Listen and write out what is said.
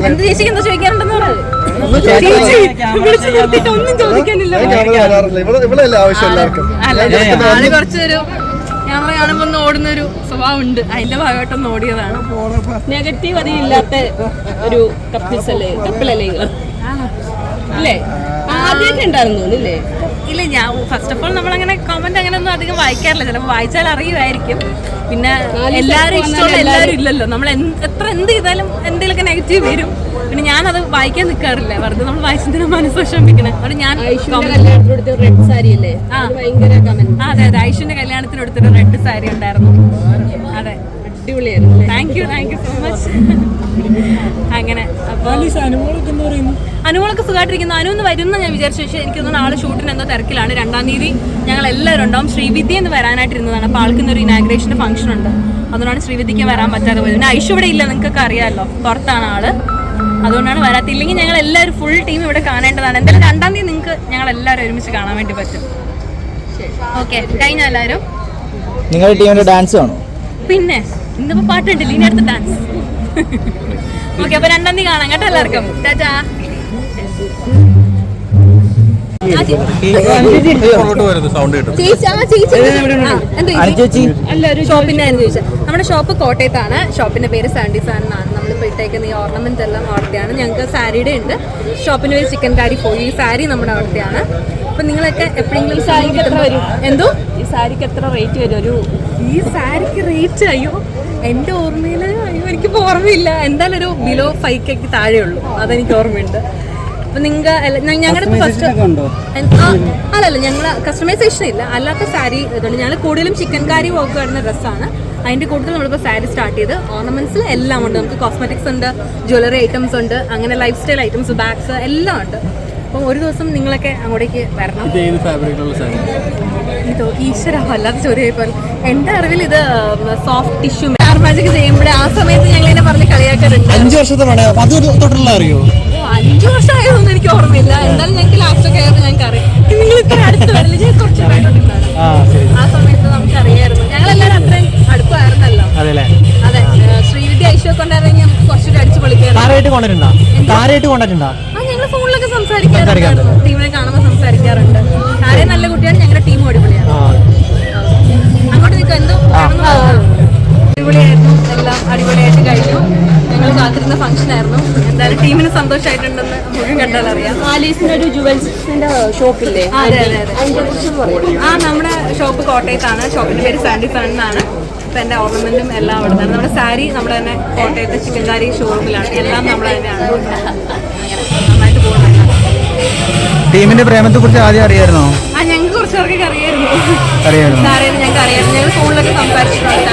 എന്ത് ചേച്ചിക്ക് എന്താ ചോദിക്കാറുണ്ടെന്ന് പറയാം. ഒന്നും ചോദിക്കാനില്ല. ആള് കുറച്ചൊരു ക്യാമറ കാണുമ്പോ ഒന്ന് ഓടുന്നൊരു സ്വഭാവം ഉണ്ട്. അതിന്റെ ഭാഗമായിട്ടൊന്ന് ഓടിയതാണ്. നെഗറ്റീവ് അധികം ഇല്ലാത്ത ഒരു കപ്പിളല്ലേ അല്ലേ? ആദ്യമൊക്കെ ഉണ്ടായിരുന്നു തോന്നില്ലേ? ഇല്ല, ഞാൻ ഫസ്റ്റ് ഓഫ് ഓൾ നമ്മളങ്ങനെ കമന്റ് അങ്ങനെ ഒന്നും അധികം വായിക്കാറില്ല. ചിലപ്പോൾ വായിച്ചാൽ അറിയുമായിരിക്കും. പിന്നെ എല്ലാവരും ഇഷ്ടമുള്ള എല്ലാവരും ഇല്ലല്ലോ. നമ്മൾ എത്ര എന്ത് ചെയ്താലും എന്തെങ്കിലുമൊക്കെ നെഗറ്റീവ് വരും. പിന്നെ ഞാനത് വായിക്കാൻ നിൽക്കാറില്ല. വെറുതെ നമ്മൾ വായിച്ചതിന് മനസ്സ് വിഷമിപ്പിക്കണേ. അവിടെ ഞാൻ റെഡ് സാരി അല്ലേ? അതെ അതെ, ഐഷുവിന്റെ കല്യാണത്തിന് എടുത്തിട്ട് റെഡ് സാരി ഉണ്ടായിരുന്നു. അതെ, അടിപൊളിയായിരുന്നു. Thank you so much. അങ്ങനെ അപ്പോൾ അനുമോളൊക്കെ സുഖമായിട്ടിരിക്കുന്നു. അനുന്ന് വരുന്ന ഞാൻ വിചാരിച്ചു. പക്ഷേ എനിക്ക് തോന്നുന്നു ആള് ഷൂട്ടിന് എന്തോ തിരക്കിലാണ്. 2-ാം തീയതി ഞങ്ങൾ എല്ലാവരും ഉണ്ടാവും. ശ്രീവിദ്യ എന്ന് വരാനായിട്ടിരുന്നതാണ്. അപ്പോൾ ആൾക്കിന്നൊരു ഇനാഗ്രേഷൻ്റെ ഫംഗ്ഷൻ ഉണ്ട്. അതുകൊണ്ടാണ് ശ്രീവിദ്യക്ക് വരാൻ പറ്റാതെ പോയത്. പിന്നെ ഐഷു ഇവിടെ ഇല്ല, നിങ്ങൾക്കൊക്കെ അറിയാമല്ലോ, പുറത്താണ് ആള്. അതുകൊണ്ടാണ് വരാത്തില്ലെങ്കിൽ ഞങ്ങൾ എല്ലാവരും ഫുൾ ടീം ഇവിടെ കാണേണ്ടതാണ്. എന്തായാലും 2-ാം തീയതി നിങ്ങൾക്ക് ഞങ്ങൾ എല്ലാവരും ഒരുമിച്ച് കാണാൻ വേണ്ടി പറ്റും. ഓക്കെ, കഴിഞ്ഞ എല്ലാവരും നിങ്ങളുടെ ടീമിന്റെ ഡാൻസ് കാണോ? പിന്നെ ഇന്നിപ്പോ പാട്ടുണ്ടല്ലോ, ഇനി അടുത്ത ഡാൻസ്. ഓക്കെ, അപ്പൊ 2-ാം തീയതി കാണാം കേട്ടോ എല്ലാവർക്കും. ടാറ്റാ. നമ്മുടെ ഷോപ്പ് കോട്ടയത്താണ്. ഷോപ്പിന്റെ പേര് സാൻഡിസാൻ എന്നാണ്. നമ്മളിപ്പോൾ ഇട്ടേക്കുന്ന ഈ ഓർണമെന്റ് എല്ലാം അവിടുത്തെയാണ്. ഞങ്ങൾക്ക് സാരിയുടെ ഉണ്ട്. ഷോപ്പിന്റെ പേര് ചിക്കൻ കാരി പോയി. ഈ സാരി നമ്മുടെ അവിടുത്തെയാണ്. അപ്പൊ നിങ്ങളൊക്കെ എപ്പോഴെങ്കിലും സാരിക്ക് എത്ര വരും? എന്തോ ഈ സാരിക്ക് എത്ര റേറ്റ് വരും? ഈ സാരിക്ക് റേറ്റ് അയ്യോ എൻ്റെ ഓർമ്മയിൽ എനിക്കിപ്പോൾ ഓർമ്മയില്ല. എന്തായാലും ഒരു ബിലോ 5K താഴെ ഉള്ളൂ. അതെനിക്ക് ഓർമ്മയുണ്ട്. അപ്പൊ നിങ്ങൾക്ക് ഞങ്ങളുടെ ഫസ്റ്റ് അല്ലല്ല, ഞങ്ങൾ കസ്റ്റമൈസേഷൻ ഇല്ല, അല്ലാത്ത സാരി ഇതുണ്ട്. ഞങ്ങൾ കൂടുതലും ചിക്കൻ കാരി വർക്ക് വരുന്ന ഡ്രസ്സാണ്. അതിൻ്റെ കൂടുതൽ നമ്മളിപ്പോൾ സാരി സ്റ്റാർട്ട് ചെയ്ത് ഓർണമെന്റ്സിൽ എല്ലാം ഉണ്ട്. നമുക്ക് കോസ്മെറ്റിക്സ് ഉണ്ട്, ജ്വല്ലറി ഐറ്റംസ് ഉണ്ട്, അങ്ങനെ ലൈഫ് സ്റ്റൈൽ ഐറ്റംസ്, ബാഗ്സ് എല്ലാം ഉണ്ട്. അപ്പം ഒരു ദിവസം നിങ്ങളൊക്കെ അങ്ങോട്ടേക്ക് വരണം. ഇതോ ഈശ്വര, വല്ലാത്ത ചോദ്യമായിപ്പോൾ. എൻ്റെ അറിവിൽ ഇത് സോഫ്റ്റ് ടിഷ്യൂ മാജിക് ചെയ്യുമ്പോഴേ ആ സമയത്ത് ഞങ്ങൾ ഇതിനെ പറഞ്ഞ് കളിയാക്കാറുണ്ട്. 5 വർഷത്തെ അറിയോ? 5 വർഷമായതൊന്നും എനിക്ക് ഓർമ്മയില്ല. എന്തായാലും ഞങ്ങൾക്ക് ലാസ്റ്റ് ഒക്കെ ആയിരുന്നു ഞങ്ങൾക്ക് അറിയാം. നിങ്ങൾ ഇത്ര അടുത്ത് വരില്ല, ഞാൻ കുറച്ച് ആ സമയത്ത് നമുക്ക് അറിയായിരുന്നു. ഞങ്ങളെല്ലാവരും അത്രയും അടുപ്പായിരുന്നല്ലോ. അതെ, ശ്രീവിദ്യ ഐശ്വര്യ കൊണ്ടായിരുന്നെങ്കിൽ നമുക്ക് കുറച്ചുകൂടി അടിച്ചു പൊളിക്കാറുണ്ട്. ഞങ്ങൾ ഫോണിലൊക്കെ സംസാരിക്കാറുണ്ട്, ടീമിനെ കാണുമ്പോൾ സംസാരിക്കാറുണ്ട്. ആരെയും നല്ല കുട്ടിയാണ്, ഞങ്ങളുടെ ടീം അടിപൊളിയാണ്. അങ്ങോട്ട് നിൽക്കുക, എന്തോ അടിപൊളിയായിരുന്നു. എല്ലാം അടിപൊളിയായിട്ട് കഴിഞ്ഞു. ഞങ്ങൾ കാത്തിരുന്ന ഫംഗ്ഷൻ ആയിരുന്നു. എന്തായാലും ടീമിന് സന്തോഷമായിട്ടുണ്ടെന്ന് മുഴുവൻ കണ്ടാൽ അറിയാം. ആലീസിനൊരു ജുവൽസിന്റെ ഷോപ്പില്ലേ? അതെ അതെ അതെ. നമ്മുടെ ഷോപ്പ് കോട്ടയത്താണ്. ഷോപ്പിന്റെ പേര് സാൻഡിസാൻ എന്നാണ്. ഇപ്പം എൻ്റെ ഓർണമെന്റും എല്ലാം അവിടെ തന്നെ. നമ്മുടെ സാരി നമ്മുടെ തന്നെ കോട്ടയത്തെ ചിക്കൻ കാരി ഷോറൂമിലാണ്. എല്ലാം നമ്മൾ തന്നെയാണ്. നന്നായിട്ട് പോകുന്നുണ്ട്. ടീമിന്റെ പ്രേമത്തെ കുറിച്ച് ആദ്യം അറിയായിരുന്നോ? ഞങ്ങൾക്ക് കുറച്ചവർക്ക് അറിയായിരുന്നു. ഞങ്ങൾക്ക് അറിയായിരുന്നു. ഞങ്ങൾ ഫോണിലൊക്കെ സംസാരിച്ചിട്ടുണ്ട്.